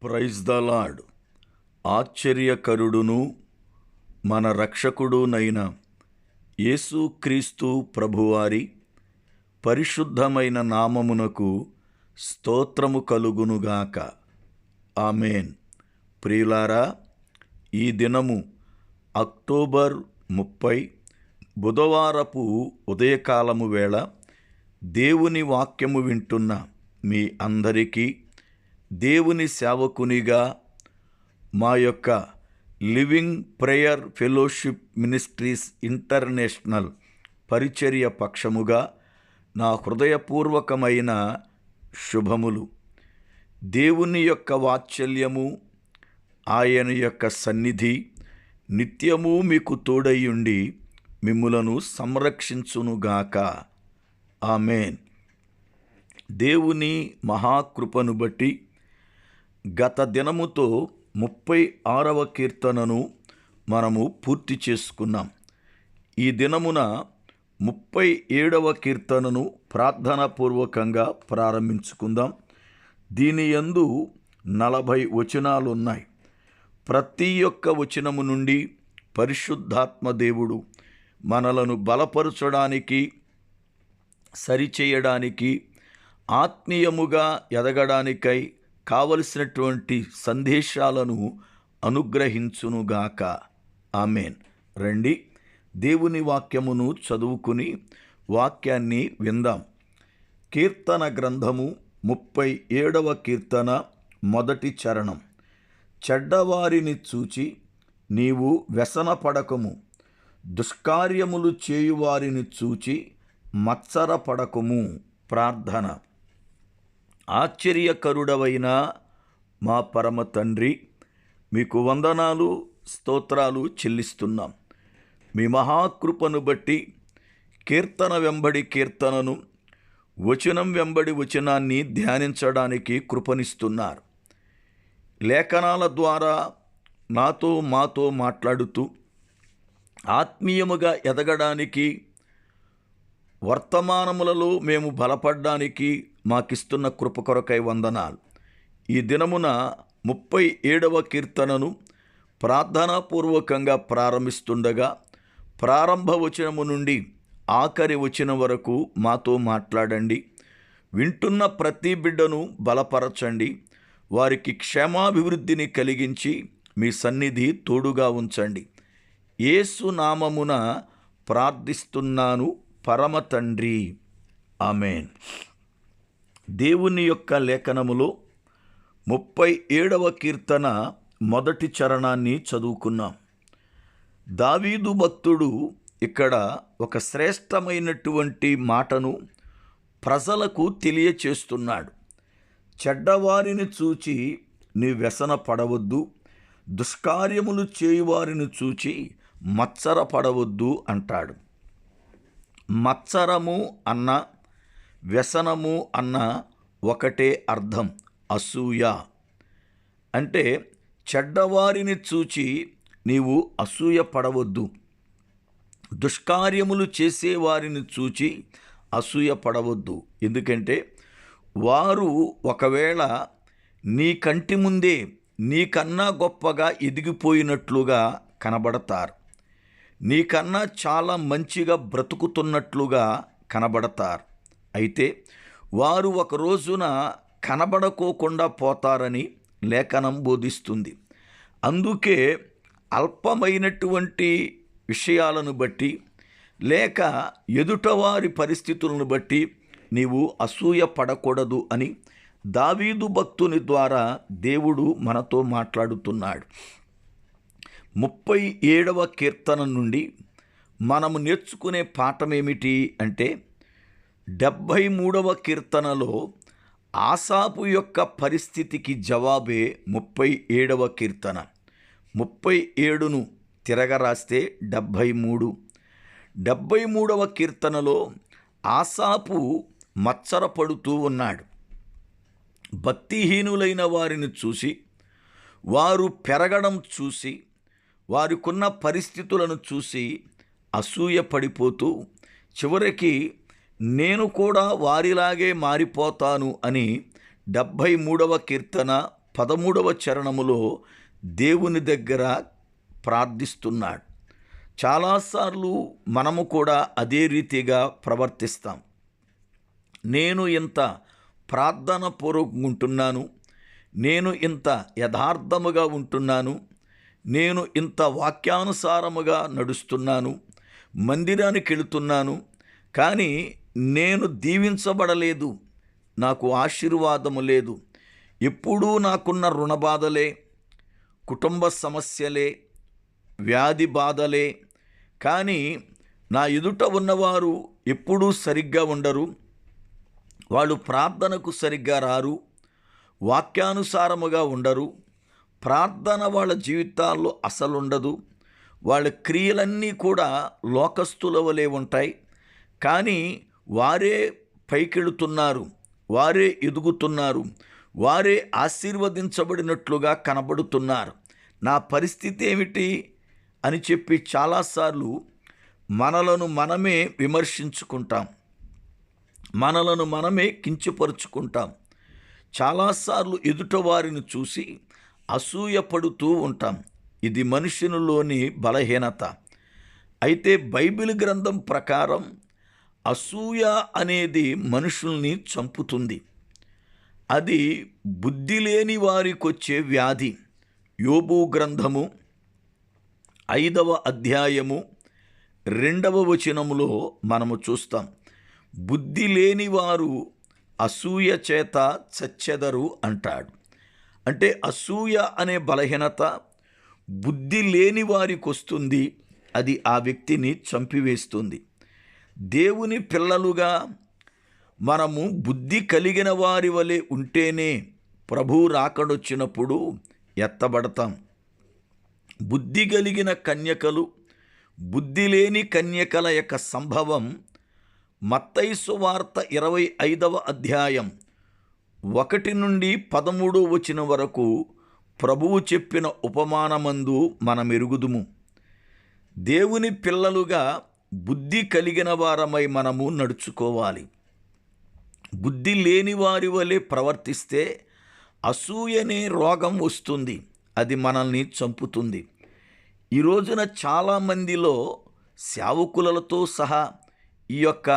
Praise the lord. ఆశ్చర్యకరుడును మన రక్షకుడునైన యేసుక్రీస్తు ప్రభువారి పరిశుద్ధమైన నామమునకు స్తోత్రము కలుగునుగాక. ఆమేన్. ప్రియులారా, ఈ దినము అక్టోబర్ 30 బుధవారపు ఉదయకాలము వేళ దేవుని వాక్యము వింటున్న మీ అందరికీ దేవుని సేవకునిగా మా యొక్క living prayer fellowship ministries international పరిచర్య పక్షముగా నా హృదయపూర్వకమైన శుభములు. దేవుని యొక్క వాత్సల్యము, ఆయన యొక్క సన్నిధి నిత్యము మీకు తోడయ్యుండి మిమ్ములను సంరక్షించునుగాక. ఆమేన్. దేవుని మహాకృపను బట్టి గత దినముతో 36వ కీర్తనను మనము పూర్తి చేసుకున్నాం. ఈ దినమున 37వ కీర్తనను ప్రార్థనాపూర్వకంగా ప్రారంభించుకుందాం. దీని యందు 40 వచనాలున్నాయి. ప్రతి ఒక్క వచనము నుండి పరిశుద్ధాత్మ దేవుడు మనలను బలపరచడానికి, సరిచేయడానికి, ఆత్మీయముగా ఎదగడానికై కావలసినటువంటి సందేశాలను అనుగ్రహించునుగాక. ఆమేన్. రండి, దేవుని వాక్యమును చదువుకుని వాక్యాన్ని విందాం. కీర్తన గ్రంథము 37వ కీర్తన మొదటి చరణం. చెడ్డవారిని చూచి నీవు వ్యసనపడకము, దుష్కార్యములు చేయువారిని చూచి మత్సరపడకము. ప్రార్థన. ఆశ్చర్యకరుడవైన మా పరమ తండ్రి, మీకు వందనాలు, స్తోత్రాలు చెల్లిస్తున్నాం. మీ మహాకృపను బట్టి కీర్తన వెంబడి కీర్తనను, వచనం వెంబడి వచనాన్ని ధ్యానించడానికి కృపనిస్తున్నారు. లేఖనాల ద్వారా మాతో మాట్లాడుతూ ఆత్మీయముగా ఎదగడానికి, వర్తమానములలో మేము బలపడ్డానికి మాకిస్తున్న కృప కొరకై వందనాలు. ఈ దినమున 37వ కీర్తనను ప్రార్థనాపూర్వకంగా ప్రారంభిస్తుండగా ప్రారంభ వచనము నుండి ఆఖరి వచనం వరకు మాతో మాట్లాడండి. వింటున్న ప్రతి బిడ్డను బలపరచండి. వారికి క్షేమాభివృద్ధిని కలిగించి మీ సన్నిధి తోడుగా ఉంచండి. యేసు నామమున ప్రార్థిస్తున్నాను పరమ తండ్రి. ఆమేన్. దేవుని యొక్క లేఖనములో 37వ కీర్తన మొదటి చరణాన్ని చదువుకున్నాం. దావీదు భక్తుడు ఇక్కడ ఒక శ్రేష్టమైనటువంటి మాటను ప్రజలకు తెలియచేస్తున్నాడు. చెడ్డవారిని చూచి నీ వ్యసన పడవద్దు, దుష్కార్యములు చేయువారిని చూచి మత్సరపడవద్దు అంటాడు. మత్సరము అన్న, వ్యసనము అన్న ఒకటే అర్థం. అసూయ అంటే చెడ్డవారిని చూచి నీవు అసూయ పడవద్దు, దుష్కార్యములు చేసేవారిని చూచి అసూయ పడవద్దు. ఎందుకంటే వారు ఒకవేళ నీ కంటి ముందే నీకన్నా గొప్పగా ఎదిగిపోయినట్లుగా కనబడతారు, నీకన్నా చాలా మంచిగా బ్రతుకుతున్నట్లుగా కనబడతారు. అయితే వారు ఒక రోజున కనబడకోకుండా పోతారని లేఖనం బోధిస్తుంది. అందుకే అల్పమైనటువంటి విషయాలను బట్టి లేక ఎదుటవారి పరిస్థితులను బట్టి నీవు అసూయ పడకూడదు అని దావీదు భక్తుని ద్వారా దేవుడు మనతో మాట్లాడుతున్నాడు. 37వ కీర్తన నుండి మనము నేర్చుకునే పాఠమేమిటి అంటే 73వ కీర్తనలో ఆసాపు యొక్క పరిస్థితికి జవాబే 37వ కీర్తన. 37ను తిరగరాస్తే 73. 73వ కీర్తనలో ఆసాపు మత్సరపడుతూ ఉన్నాడు. భక్తిహీనులైన వారిని చూసి, వారు పెరగడం చూసి, వారికున్న పరిస్థితులను చూసి అసూయ పడిపోతూ చివరికి నేను కూడా వారిలాగే మారిపోతాను అని 73వ కీర్తన 13వ చరణములో దేవుని దగ్గర ప్రార్థిస్తున్నాడు. చాలాసార్లు మనము కూడా అదే రీతిగా ప్రవర్తిస్తాం. నేను ఇంత ప్రార్థన పూర్వకంగా ఉంటున్నాను, నేను ఇంత యథార్థముగా ఉంటున్నాను, నేను ఇంత వాక్యానుసారముగా నడుస్తున్నాను, మందిరానికి వెళుతున్నాను, కానీ నేను దీవించబడలేదు, నాకు ఆశీర్వాదము లేదు, ఎప్పుడూ నాకున్న రుణబాధలే, కుటుంబ సమస్యలే, వ్యాధి బాధలే, కానీ నా ఎదుట ఉన్నవారు ఎప్పుడూ సరిగ్గా ఉండరు, వాళ్ళు ప్రార్థనకు సరిగ్గా రారు, వాక్యానుసారముగా ఉండరు, ప్రార్థన వాళ్ళ జీవితాల్లో అసలు ఉండదు, వాళ్ళ క్రియలన్నీ కూడా లోకస్తుల వలె ఉంటాయి, కానీ వారే పైకెళుతున్నారు, వారే ఎదుగుతున్నారు, వారే ఆశీర్వదించబడినట్లుగా కనబడుతున్నారు. నా పరిస్థితి ఏమిటి అని చెప్పి చాలాసార్లు మనలను మనమే విమర్శించుకుంటాం, మనలను మనమే కించపరుచుకుంటాం. చాలాసార్లు ఎదుట వారిని చూసి అసూయపడుతూ ఉంటాం. ఇది మనుషునిలోని బలహీనత. అయితే బైబిల్ గ్రంథం ప్రకారం అసూయ అనేది మనుషుల్ని చంపుతుంది. అది బుద్ధి లేని వారికొచ్చే వ్యాధి. యోబు గ్రంథము 5వ అధ్యాయము 2వ వచనములో మనము చూస్తాం. బుద్ధి లేని వారు అసూయ చేత చచ్చెదరు అంటాడు. అంటే అసూయ అనే బలహీనత బుద్ధి లేని వారికి వస్తుంది, అది ఆ వ్యక్తిని చంపివేస్తుంది. దేవుని పిల్లలుగా మనము బుద్ధి కలిగిన వారి వలె ఉంటేనే ప్రభు రాకడొచ్చినప్పుడు ఎత్తబడతాం. బుద్ధి కలిగిన కన్యకలు, బుద్ధి లేని కన్యకల యొక్క సంభవం మత్తయి సువార్త 25వ అధ్యాయం 1 నుండి 13 వచనం వరకు ప్రభువు చెప్పిన ఉపమానమందు మనమెరుగుదుము. దేవుని పిల్లలుగా బుద్ధి కలిగిన వారమై మనము నడుచుకోవాలి. బుద్ధి లేని వారి వలె ప్రవర్తిస్తే అసూయనే రోగం వస్తుంది, అది మనల్ని చంపుతుంది. ఈ రోజున చాలామందిలో సేవకులతో సహా ఈ యొక్క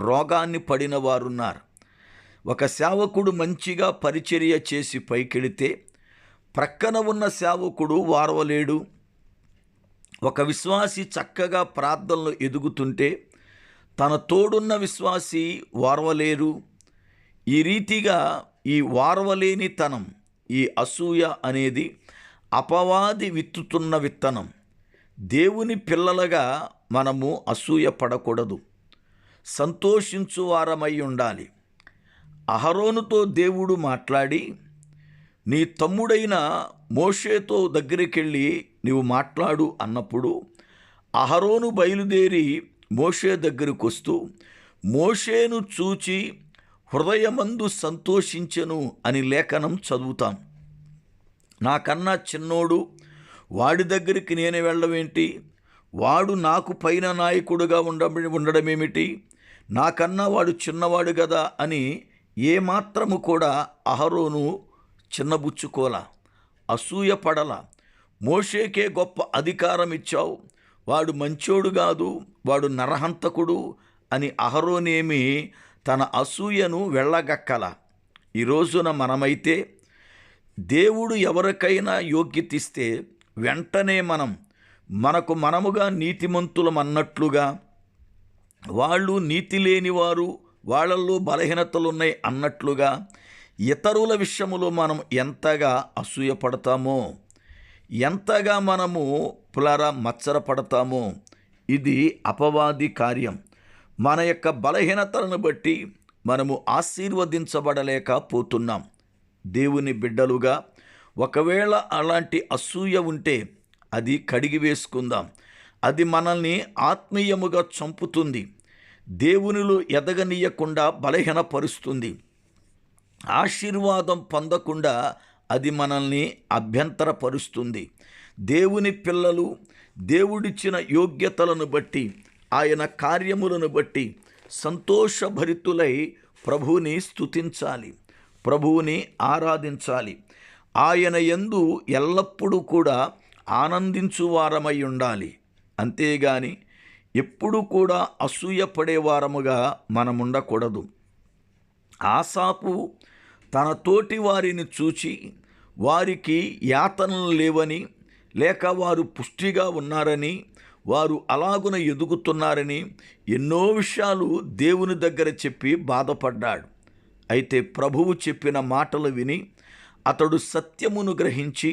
రోగాన్ని పడిన వారున్నారు. ఒక సేవకుడు మంచిగా పరిచర్య చేసి పైకెళితే ప్రక్కన ఉన్న సేవకుడు వారవలేడు. ఒక విశ్వాసి చక్కగా ప్రార్థనలు ఎదుగుతుంటే తన తోడున్న విశ్వాసి వారవలేరు. ఈ రీతిగా ఈ వారవలేనితనం, ఈ అసూయ అనేది అపవాది విత్తుతున్న విత్తనం. దేవుని పిల్లలుగా మనము అసూయ పడకూడదు, సంతోషించు వారమై ఉండాలి. అహరోనుతో దేవుడు మాట్లాడి, నీ తమ్ముడైన మోషేతో దగ్గరికెళ్ళి నీవు మాట్లాడు అన్నప్పుడు అహరోను బయలుదేరి మోషే దగ్గరకు వస్తూ, మోషేను చూచి హృదయమందు సంతోషించెను అని లేఖనం చదువుతాం. నాకన్నా చిన్నోడు, వాడి దగ్గరికి నేను వెళ్ళవేంటి, వాడు నాకు పైన నాయకుడుగా ఉండడమేమిటి, నాకన్నా వాడు చిన్నవాడు కదా అని ఏమాత్రము కూడా అహరోను చిన్నబుచ్చుకోలా, అసూయ పడల. మోషేకే గొప్ప అధికారం ఇచ్చావు, వాడు మంచోడు కాదు, వాడు నరహంతకుడు అని అహరోనేమి తన అసూయను వెళ్ళగక్కల. ఈ రోజున మనమైతే దేవుడు ఎవరికైనా యోగ్యత ఇస్తే వెంటనే మనకు మనముగా నీతిమంతులం అన్నట్లుగా, వాళ్ళు నీతి లేనివారు, వాళ్ళల్లో బలహీనతలున్నాయి అన్నట్లుగా ఇతరుల విషయములో మనం ఎంతగా అసూయపడతామో, ఎంతగా మనము మత్సరపడతామో, ఇది అపవాది కార్యం. మన యొక్క బలహీనతలను బట్టి మనము ఆశీర్వదించబడలేకపోతున్నాం. దేవుని బిడ్డలుగా ఒకవేళ అలాంటి అసూయ ఉంటే అది కడిగి వేసుకుందాం. అది మనల్ని ఆత్మీయముగా చంపుతుంది, దేవునిలో ఎదగనీయకుండా బలహీనపరుస్తుంది, ఆశీర్వాదం పొందకుండా అది మనల్ని అభ్యంతరపరుస్తుంది. దేవుని పిల్లలు దేవుడిచ్చిన యోగ్యతలను బట్టి, ఆయన కార్యములను బట్టి సంతోషభరితులై ప్రభువుని స్తుతించాలి, ప్రభువుని ఆరాధించాలి. ఆయన యందు ఎల్లప్పుడూ కూడా ఆనందించువారమై ఉండాలి. అంతేగాని ఎప్పుడు కూడా అసూయపడేవారముగా మనముండకూడదు. ఆసాపు తన తోటి వారిని చూచి వారికి యాతనలు లేవని, లేక వారు పుష్టిగా ఉన్నారని, వారు అలాగున ఎదుగుతున్నారని ఎన్నో విషయాలు దేవుని దగ్గర చెప్పి బాధపడ్డాడు. అయితే ప్రభువు చెప్పిన మాటలు విని అతడు సత్యమును గ్రహించి,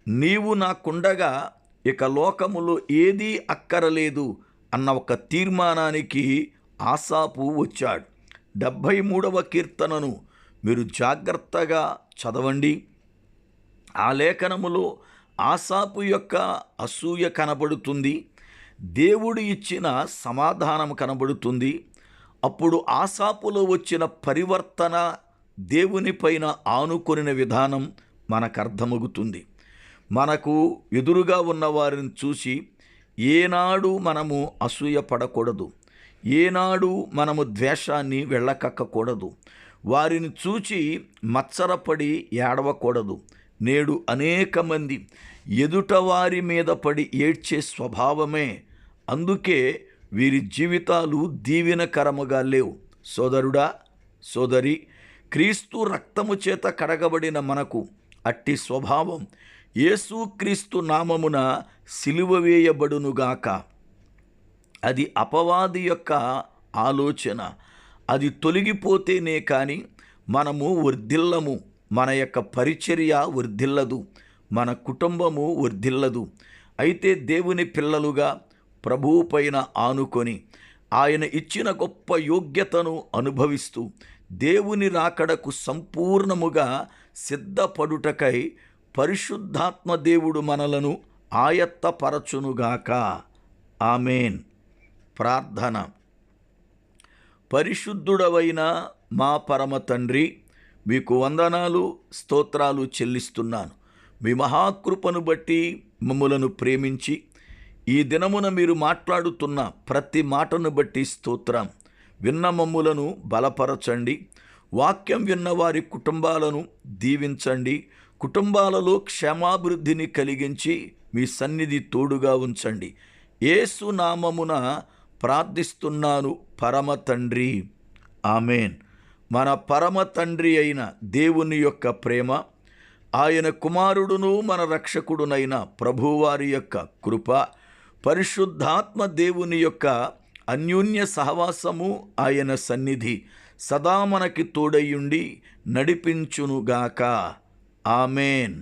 నీవు నాకుండగా ఇక లోకములో ఏదీ అక్కరలేదు అన్న ఒక తీర్మానానికి ఆసాపు వచ్చాడు. 73వ కీర్తనను మీరు జాగ్రత్తగా చదవండి. ఆ లేఖనములో ఆసాపు యొక్క అసూయ కనబడుతుంది, దేవుడు ఇచ్చిన సమాధానం కనబడుతుంది. అప్పుడు ఆసాపులో వచ్చిన పరివర్తన, దేవునిపైన ఆనుకొనిన విధానం మనకు అర్థమవుతుంది. మనకు ఎదురుగా ఉన్న వారిని చూసి ఏనాడు మనము అసూయ పడకూడదు, ఏనాడు మనము ద్వేషాన్ని వెళ్ళకక్కకూడదు, వారిని చూచి మత్సరపడి ఏడవకూడదు. నేడు అనేక మంది ఎదుటవారి మీద పడి ఏడ్చే స్వభావమే. అందుకే వీరి జీవితాలు దీవెనకరముగా లేవు. సోదరుడా, సోదరి, క్రీస్తు రక్తము చేత కడగబడిన మనకు అట్టి స్వభావం యేసుక్రీస్తు నామమున సిలువ వేయబడునుగాక. అది అపవాది యొక్క ఆలోచన. అది తొలగిపోతేనే కానీ మనము వర్ధిల్లము. మన యొక్క పరిచర్య వర్ధిల్లదు, మన కుటుంబము వర్ధిల్లదు. అయితే దేవుని పిల్లలుగా ప్రభువు పైన ఆనుకొని ఆయన ఇచ్చిన గొప్ప యోగ్యతను అనుభవిస్తూ దేవుని రాకడకు సంపూర్ణముగా సిద్ధపడుటకై పరిశుద్ధాత్మ దేవుడు మనలను ఆయత్తపరచునుగాక. ఆమేన్. ప్రార్థన. పరిశుద్ధుడవైన మా పరమ తండ్రి, మీకు వందనాలు, స్తోత్రాలు చెల్లిస్తున్నాను. మీ మహాకృపను బట్టి మమ్ములను ప్రేమించి ఈ దినమున మీరు మాట్లాడుతున్న ప్రతి మాటను బట్టి స్తోత్రం. విన్న మమ్ములను బలపరచండి. వాక్యం విన్న వారి కుటుంబాలను దీవించండి. కుటుంబాలలో క్షేమాభివృద్ధిని కలిగించి మీ సన్నిధి తోడుగా ఉంచండి. యేసు నామమున ప్రార్థిస్తున్నాను పరమ తండ్రి. ఆమేన్. మన పరమ తండ్రి అయిన దేవుని యొక్క ప్రేమ, ఆయన కుమారుడును మన రక్షకుడునైన ప్రభువారి యొక్క కృప, పరిశుద్ధాత్మ దేవుని యొక్క అన్యోన్య సహవాసము, ఆయన సన్నిధి సదా మనకి తోడయ్యుండి నడిపించునుగాక. ఆమేన్.